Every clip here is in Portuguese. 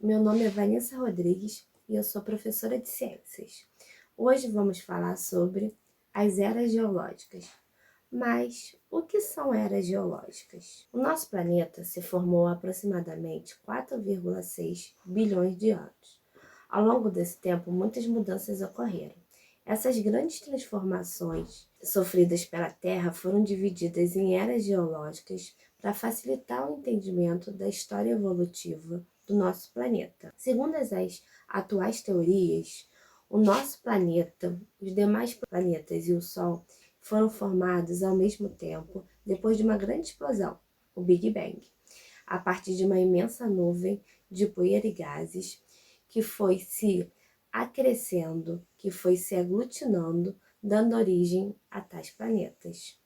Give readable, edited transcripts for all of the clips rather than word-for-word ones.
Meu nome é Vanessa Rodrigues e eu sou professora de ciências. Hoje vamos falar sobre as eras geológicas. Mas o que são eras geológicas? O nosso planeta se formou há aproximadamente 4,6 bilhões de anos. Ao longo desse tempo, muitas mudanças ocorreram. Essas grandes transformações sofridas pela Terra foram divididas em eras geológicas para facilitar o entendimento da história evolutiva do nosso planeta. Segundo as atuais teorias, o nosso planeta, os demais planetas e o Sol foram formados ao mesmo tempo depois de uma grande explosão, o Big Bang, a partir de uma imensa nuvem de poeira e gases que foi se acrescendo, que foi se aglutinando, dando origem a tais planetas.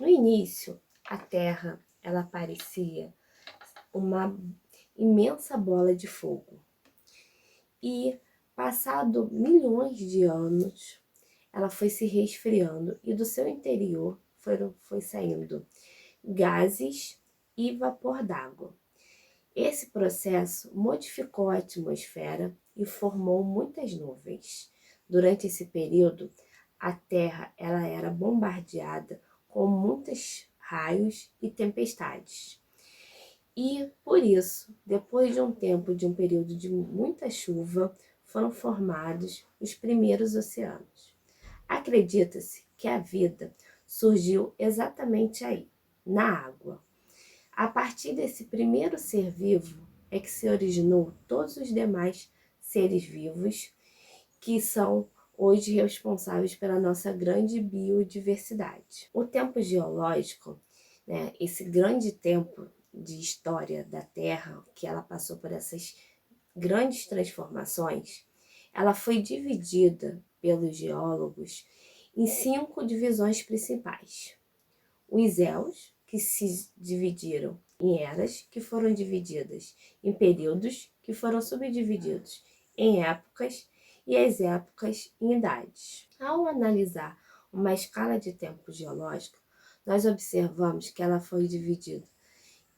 No início, a Terra ela parecia uma imensa bola de fogo. E, passado milhões de anos, ela foi se resfriando e do seu interior foi saindo gases e vapor d'água. Esse processo modificou a atmosfera e formou muitas nuvens. Durante esse período, a Terra ela era bombardeada com muitos raios e tempestades. E, por isso, depois de um tempo de um período de muita chuva, foram formados os primeiros oceanos. Acredita-se que a vida surgiu exatamente aí, na água. A partir desse primeiro ser vivo é que se originou todos os demais seres vivos que são hoje responsáveis pela nossa grande biodiversidade. O tempo geológico, esse grande tempo de história da Terra, que ela passou por essas grandes transformações, ela foi dividida pelos geólogos em 5 divisões principais. Os eos, que se dividiram em eras, que foram divididas em períodos, que foram subdivididos em épocas, e as épocas em idades. Ao analisar uma escala de tempo geológico, nós observamos que ela foi dividida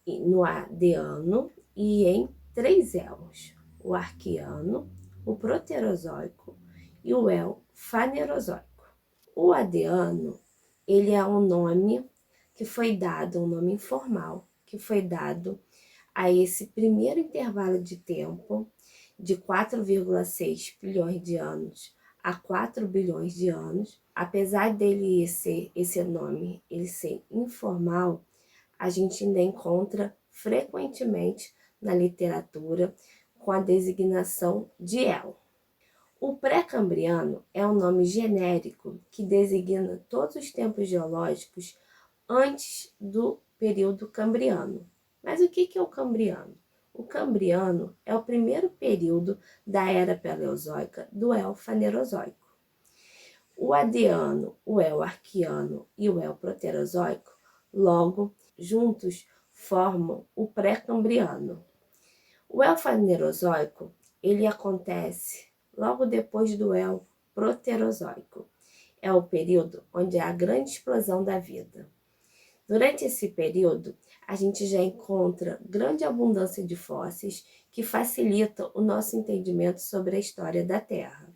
no Adiano e em 3 eons: o Arqueano, o Proterozoico e o Fanerozoico. O Adiano, ele é um nome que foi dado, um nome informal, que foi dado a esse primeiro intervalo de tempo de 4,6 bilhões de anos a 4 bilhões de anos. Apesar dele ser esse nome, ele ser informal, a gente ainda encontra frequentemente na literatura com a designação de El. O pré-cambriano é um nome genérico que designa todos os tempos geológicos antes do período cambriano. Mas o que é o cambriano? O cambriano é o primeiro período da era paleozoica do Fanerozoico. O Adiano, o Arqueano e o Proterozoico, logo, juntos, formam o pré-cambriano. O Fanerozoico, ele acontece logo depois do Proterozoico. É o período onde há a grande explosão da vida. Durante esse período, a gente já encontra grande abundância de fósseis que facilita o nosso entendimento sobre a história da Terra.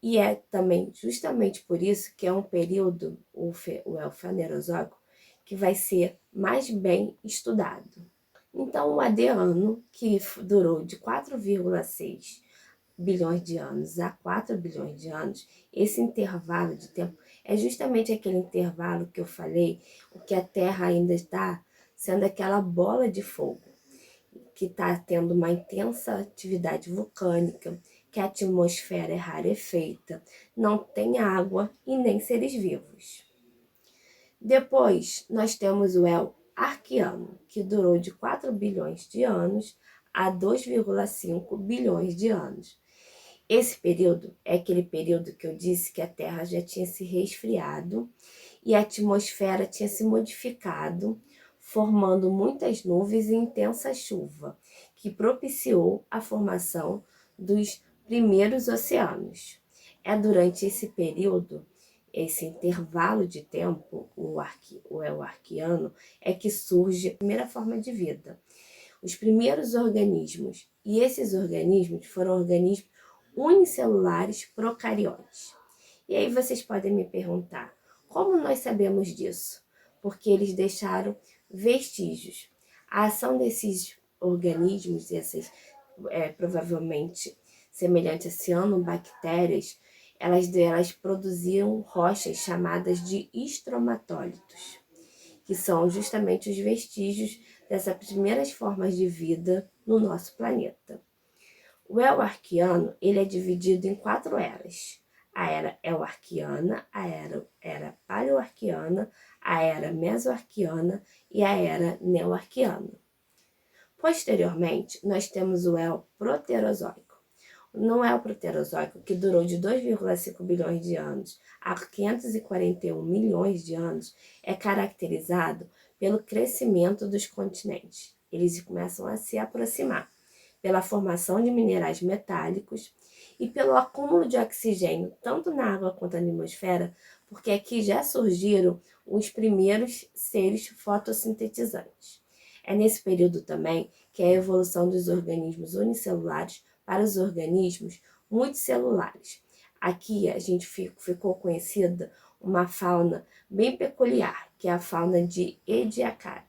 E é também justamente por isso que é um período, o Fanerozoico, que vai ser mais bem estudado. Então, o Adiano, que durou de 4,6 bilhões de anos a 4 bilhões de anos, esse intervalo de tempo é justamente aquele intervalo que eu falei, o que a Terra ainda está sendo aquela bola de fogo, que está tendo uma intensa atividade vulcânica, que a atmosfera é rarefeita, não tem água e nem seres vivos. Depois, nós temos o Arqueano, que durou de 4 bilhões de anos a 2,5 bilhões de anos. Esse período é aquele período que eu disse que a Terra já tinha se resfriado e a atmosfera tinha se modificado, formando muitas nuvens e intensa chuva, que propiciou a formação dos primeiros oceanos. É durante esse período, esse intervalo de tempo, o Arqueano, é que surge a primeira forma de vida. os primeiros organismos. E esses organismos foram organismos unicelulares procariotes. E aí vocês podem me perguntar, como nós sabemos disso? Porque eles deixaram vestígios. A ação desses organismos, essas provavelmente semelhantes a cianobactérias, elas produziam rochas chamadas de estromatólitos, que são justamente os vestígios dessas primeiras formas de vida no nosso planeta. O El-Arquiano, ele é dividido em 4 eras. A era El-Arquiana, a era Paleoarquiana, a era Mesoarquiana e a era Neo-Arquiana. Posteriormente, nós temos o El-Proterozoico. No El-Proterozoico, que durou de 2,5 bilhões de anos a 541 milhões de anos, é caracterizado pelo crescimento dos continentes. Eles começam a se aproximar, pela formação de minerais metálicos e pelo acúmulo de oxigênio, tanto na água quanto na atmosfera, porque aqui já surgiram os primeiros seres fotossintetizantes. É nesse período também que a evolução dos organismos unicelulares para os organismos multicelulares. Aqui a gente ficou conhecida uma fauna bem peculiar, que é a fauna de Ediacara,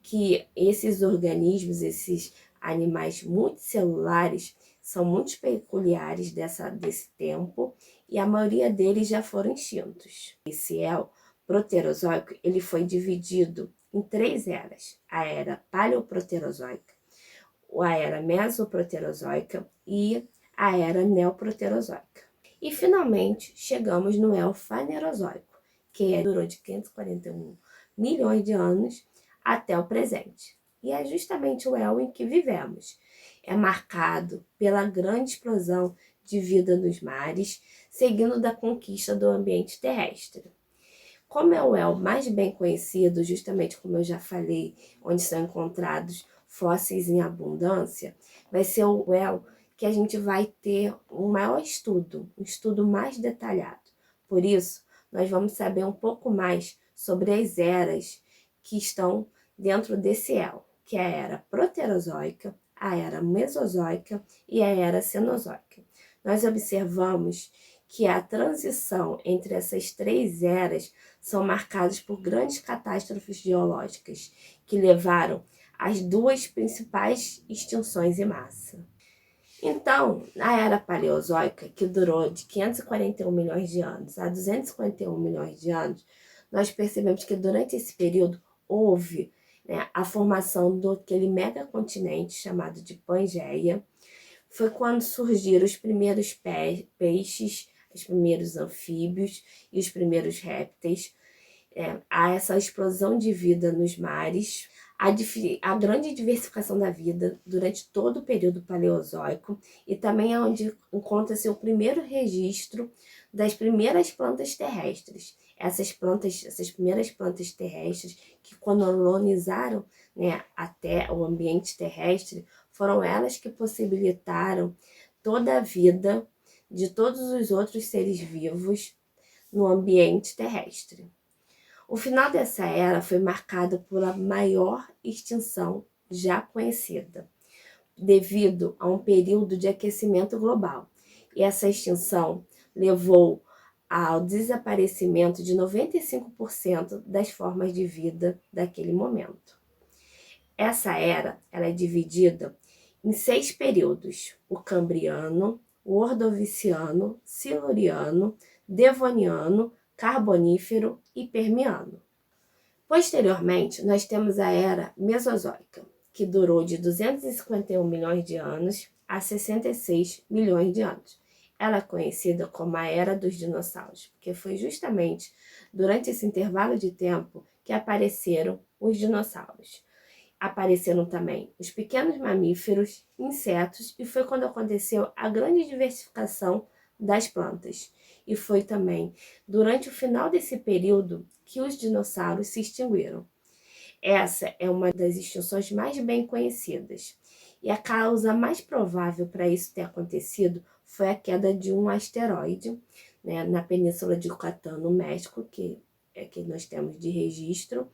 que esses organismos, esses animais multicelulares, são muito peculiares desse tempo e a maioria deles já foram extintos. Esse Proterozoico, ele foi dividido em 3 eras: a era Paleoproterozoica, a era Mesoproterozoica e a era Neoproterozoica. E finalmente chegamos no Fanerozoico, que durou de 541 milhões de anos até o presente. E é justamente o em que vivemos. É marcado pela grande explosão de vida nos mares, seguindo da conquista do ambiente terrestre. Como é o mais bem conhecido, justamente como eu já falei, onde são encontrados fósseis em abundância, vai ser o que a gente vai ter um maior estudo, um estudo mais detalhado. Por isso, nós vamos saber um pouco mais sobre as eras que estão dentro desse que é a era proterozoica, a era mesozoica e a era cenozoica. Nós observamos que a transição entre essas 3 eras são marcadas por grandes catástrofes geológicas que levaram às 2 principais extinções em massa. Então, na era paleozoica, que durou de 541 milhões de anos a 251 milhões de anos, nós percebemos que durante esse período houve a formação daquele megacontinente chamado de Pangeia. Foi quando surgiram os primeiros peixes, os primeiros anfíbios e os primeiros répteis. Há essa explosão de vida nos mares, a grande diversificação da vida durante todo o período paleozoico e também é onde encontra-se o primeiro registro das primeiras plantas terrestres. Essas primeiras plantas terrestres que colonizaram até o ambiente terrestre, foram elas que possibilitaram toda a vida de todos os outros seres vivos no ambiente terrestre. O final dessa era foi marcado pela maior extinção já conhecida, devido a um período de aquecimento global. E essa extinção levou ao desaparecimento de 95% das formas de vida daquele momento. Essa era ela é dividida em 6 períodos: o Cambriano, o Ordoviciano, Siluriano, Devoniano, Carbonífero e Permiano. Posteriormente, nós temos a Era Mesozoica, que durou de 251 milhões de anos a 66 milhões de anos. Ela é conhecida como a Era dos Dinossauros, porque foi justamente durante esse intervalo de tempo que apareceram os dinossauros. Apareceram também os pequenos mamíferos, insetos, e foi quando aconteceu a grande diversificação das plantas. E foi também durante o final desse período que os dinossauros se extinguiram. Essa é uma das extinções mais bem conhecidas. E a causa mais provável para isso ter acontecido foi a queda de um asteroide na Península de Yucatán, no México, que é que nós temos de registro.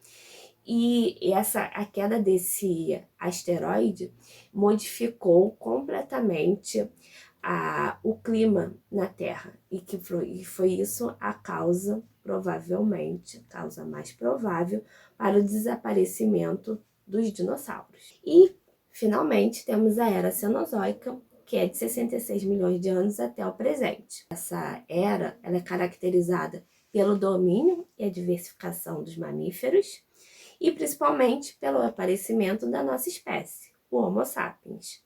E a queda desse asteroide modificou completamente o clima na Terra. E foi isso a causa, provavelmente, causa mais provável, para o desaparecimento dos dinossauros. E, finalmente, temos a Era Cenozoica, que é de 66 milhões de anos até o presente. Essa era ela é caracterizada pelo domínio e a diversificação dos mamíferos, e principalmente pelo aparecimento da nossa espécie, o Homo sapiens.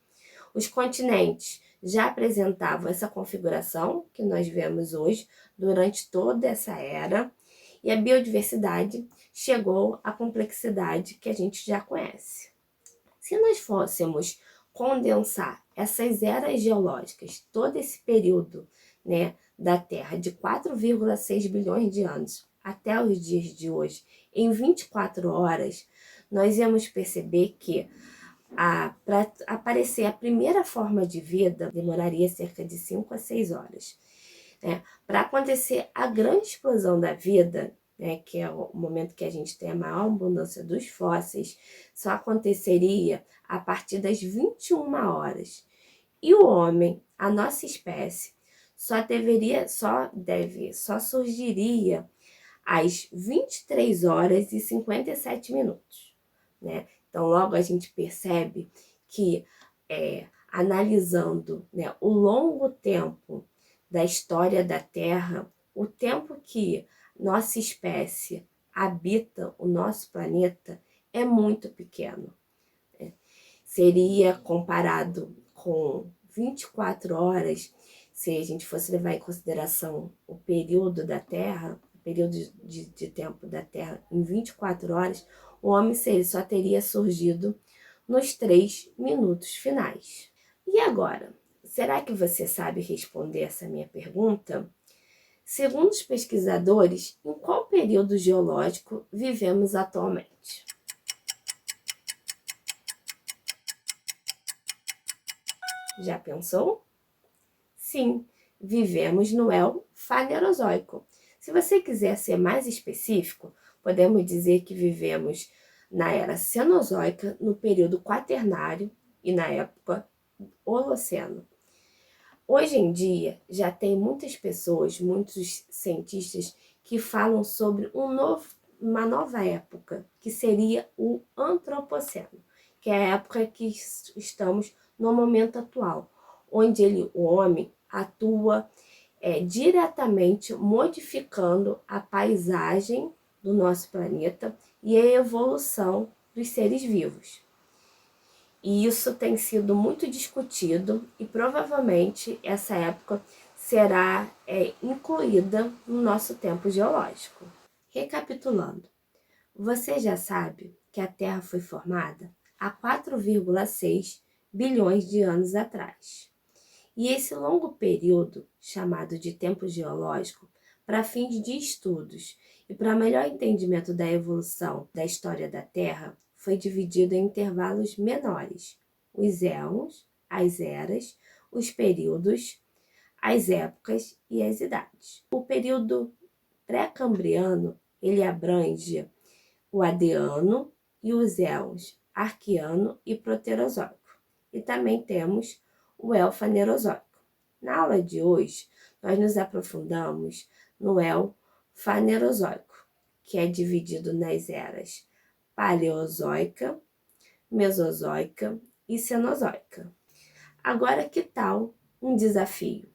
Os continentes já apresentavam essa configuração que nós vemos hoje durante toda essa era, e a biodiversidade chegou à complexidade que a gente já conhece. Se nós fôssemos condensar essas eras geológicas, todo esse período, né, da Terra, de 4,6 bilhões de anos até os dias de hoje, em 24 horas, nós íamos perceber que para aparecer a primeira forma de vida, demoraria cerca de 5 a 6 horas. Né? Para acontecer a grande explosão da vida, né, que é o momento que a gente tem a maior abundância dos fósseis, só aconteceria a partir das 21 horas. E o homem, a nossa espécie, só surgiria às 23 horas e 57 minutos. Né? Então, logo a gente percebe que, analisando, né, o longo tempo da história da Terra, o tempo que nossa espécie habita o nosso planeta é muito pequeno. Né? Seria comparado com 24 horas, se a gente fosse levar em consideração o período da Terra, o período de tempo da Terra em 24 horas, o homem só teria surgido nos 3 minutos finais. E agora, será que você sabe responder essa minha pergunta? Segundo os pesquisadores, em qual período geológico vivemos atualmente? Já pensou? Sim, vivemos no Fanerozoico. Se você quiser ser mais específico, podemos dizer que vivemos na Era Cenozoica, no período Quaternário e na época Holoceno. Hoje em dia, já tem muitas pessoas, muitos cientistas que falam sobre uma nova época, que seria o Antropoceno, que é a época que estamos no momento atual, onde o homem atua diretamente modificando a paisagem do nosso planeta e a evolução dos seres vivos. E isso tem sido muito discutido e provavelmente essa época será incluída no nosso tempo geológico. Recapitulando, você já sabe que a Terra foi formada há 4,6 bilhões de anos atrás. E esse longo período, chamado de tempo geológico, para fins de estudos e para melhor entendimento da evolução da história da Terra, foi dividido em intervalos menores: os éons, as eras, os períodos, as épocas e as idades. O período pré-cambriano, ele abrange o Adiano e os éons Arquiano e Proterozoico. E também temos o Fanerozoico. Na aula de hoje, nós nos aprofundamos no Fanerozoico, que é dividido nas eras Paleozoica, Mesozoica e Cenozoica. Agora, que tal um desafio?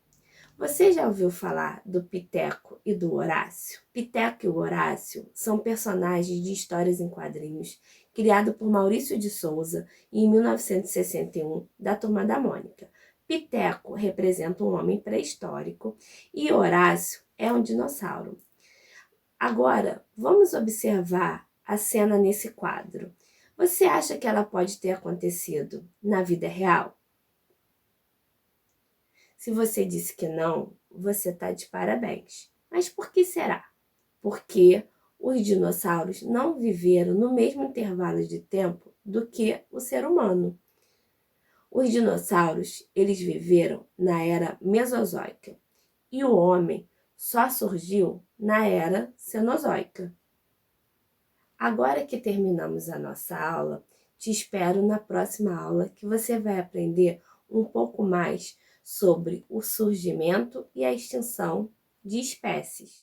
Você já ouviu falar do Piteco e do Horácio? Piteco e o Horácio são personagens de histórias em quadrinhos criados por Maurício de Souza em 1961, da Turma da Mônica. Piteco representa um homem pré-histórico e Horácio é um dinossauro. Agora, vamos observar a cena nesse quadro. Você acha que ela pode ter acontecido na vida real? Se você disse que não, você está de parabéns. Mas por que será? Porque os dinossauros não viveram no mesmo intervalo de tempo do que o ser humano. Os dinossauros, eles viveram na era Mesozoica e o homem só surgiu na era Cenozoica. Agora que terminamos a nossa aula, te espero na próxima aula que você vai aprender um pouco mais sobre o surgimento e a extinção de espécies.